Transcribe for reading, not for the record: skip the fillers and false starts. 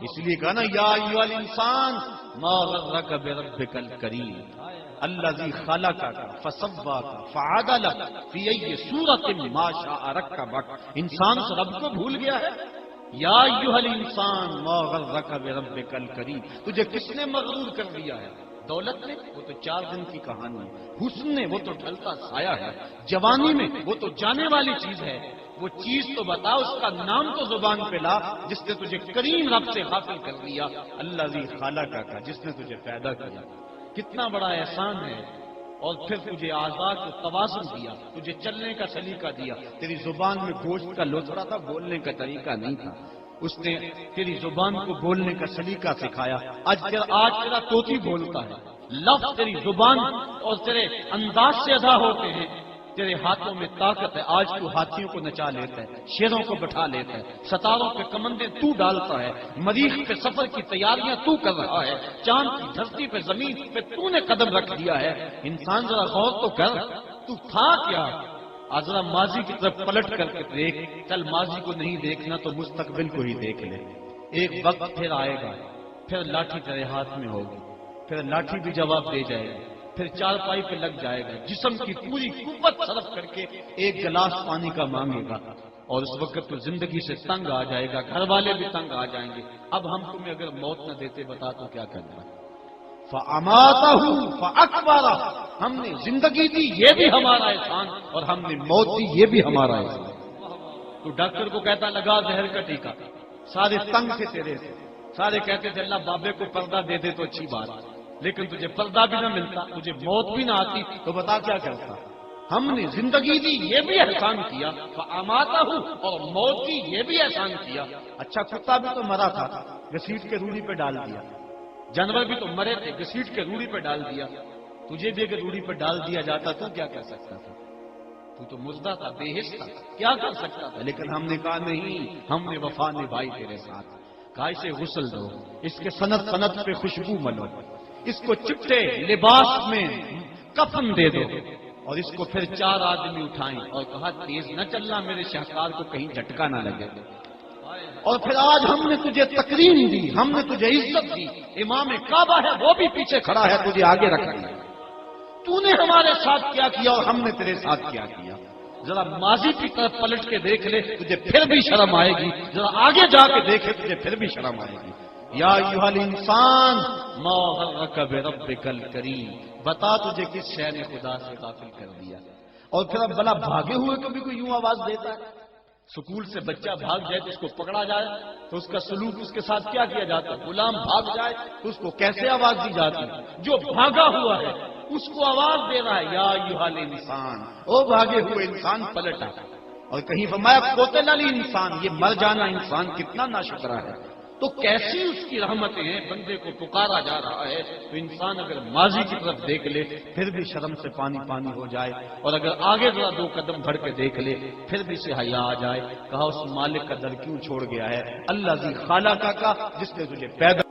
اس لیے کہا نا یا ایھا الانسان ما غرک بربک الکریم الذی خلقک فسواک فعدلک فی ای صورت ما شاء رکبک. انسان اس رب کو بھول گیا ہے. یا ایھا الانسان ما غرک بربک الکریم. تجھے کس نے مغرور کر دیا ہے؟ دولت نے؟ وہ تو 4 دن کی کہانی ہے. حسن نے؟ وہ تو ڈھلتا سایہ ہے. جوانی میں؟ وہ تو جانے والی چیز ہے. وہ چیز تو بتا، اس کا نام تو زبان پہ لا جس نے تجھے کریم رب سے غافل کر دیا. الذی خلقک، جس نے تجھے پیدا کیا. کتنا بڑا احسان ہے. اور پھر تجھے اعضاء کو توازن دیا، تجھے چلنے کا سلیقہ دیا. تیری زبان میں گوشت کا لوتھڑا تھا، بولنے کا طریقہ نہیں تھا. اس نے تیری زبان کو بولنے کا سلیقہ سکھایا. آج تیرا طوطی بولتا ہے. لفظ تیری زبان اور تیرے انداز سے ادا ہوتے ہیں. تیرے ہاتھوں میں طاقت ہے. آج تو ہاتھیوں کو نچا لیتا ہے، شیروں کو بٹھا لیتا ہے، ستاروں پہ کمندیں تو ڈالتا ہے، مریخ پہ سفر کی تیاریاں تو کر رہا ہے، چاند کی دھرتی پہ زمین پہ تو نے قدم رکھ دیا ہے. انسان ذرا غور تو کر، تو تھا کیا؟ آج ذرا ماضی کی طرف پلٹ کر کے دیکھ. کل ماضی کو نہیں دیکھنا تو مستقبل کو ہی دیکھ لے. ایک وقت پھر آئے گا، پھر لاٹھی تیرے ہاتھ میں ہوگی، پھر لاٹھی بھی جواب دے جائے گی، پھر چارپائی پہ لگ جائے گا، جسم کی پوری قوت صرف کر کے ایک گلاس پانی کا مانگے گا. اور اس وقت تو زندگی سے تنگ آ جائے گا، گھر والے بھی تنگ آ جائیں گے. اب ہم تمہیں اگر موت نہ دیتے بتا تو کیا کرنا؟ فَأَمَاتَهُ فَأَقْبَرَهُ. ہم نے زندگی دی، یہ بھی ہمارا احسان، اور ہم نے موت دی، یہ بھی ہمارا احسان. تو ڈاکٹر کو کہتا لگا زہر کا ٹیکہ، سارے تنگ تھے تیرے سے، سارے کہتے تھے اللہ بابے کو پردہ دے دے تو اچھی بات، لیکن تجھے پردہ بھی نہ ملتا، تجھے موت بھی نہ آتی تو بتا کیا کرتا؟ ہم نے زندگی دی، یہ بھی احسان کیا. فَأَمَاتَهُ، اور موت دی، یہ بھی احسان کیا. اچھا کتا بھی تو مرا تھا، گھسیٹ کے روڑی پہ ڈال دیا. جانور بھی تو مرے تھے، گھسیٹ کے روڑی پہ ڈال دیا. تجھے بھی اگر روڑی پہ ڈال دیا جاتا تو کیا کر سکتا تھا؟ تو مردہ تھا، بے حس تھا، کیا کر سکتا تھا؟ لیکن ہم نے کہا نہیں، ہم نے وفا نبھائی تیرے ساتھ. کہا اسے غسل دو، اس کے سنت سنت پہ خوشبو ملو، اس کو چپٹے لباس میں کفن دے دو، اور اس کو پھر 4 آدمی اٹھائیں اور کہا تیز نہ چلنا میرے شاہکار کو کہیں جھٹکا نہ لگے. اور پھر آج ہم نے تجھے تکریم دی، ہم نے تجھے عزت دی. امام کعبہ ہے وہ بھی پیچھے کھڑا ہے، تجھے آگے رکھ دیا. تو نے ہمارے ساتھ کیا کیا اور ہم نے تیرے ساتھ کیا کیا. ذرا ماضی کی طرف پلٹ کے دیکھ لے، تجھے پھر بھی شرم آئے گی. ذرا آگے جا کے دیکھے، تجھے پھر بھی شرم آئے گی. یا ایھا الانسان ما غرک بربک الکریم. بتا تجھے کس شے نے خدا سے غافل کر دیا. اور پھر اب بلا بھاگے ہوئے کبھی کوئی یوں آواز دیتا ہے؟ سکول سے بچہ بھاگ جائے تو اس کو پکڑا جائے تو اس کا سلوک اس کے ساتھ کیا کیا جاتا ہے؟ غلام بھاگ جائے تو اس کو کیسے آواز دی جاتی ہے؟ جو بھاگا ہوا ہے اس کو آواز دے رہا ہے یا ایھا الانسان، او بھاگے ہوئے انسان پلٹا. اور کہیں فرمایا قتل الانسان، یہ مر جانا انسان کتنا ناشکرا ہے. تو کیسی اس کی رحمتیں ہیں، بندے کو پکارا جا رہا ہے. تو انسان اگر ماضی کی طرف دیکھ لے پھر بھی شرم سے پانی پانی ہو جائے، اور اگر آگے ذرا 2 قدم بڑھ کے دیکھ لے پھر بھی سے حیا آ جائے. کہا اس مالک کا در کیوں چھوڑ گیا ہے؟ الذی خلقک، جس نے تجھے پیدا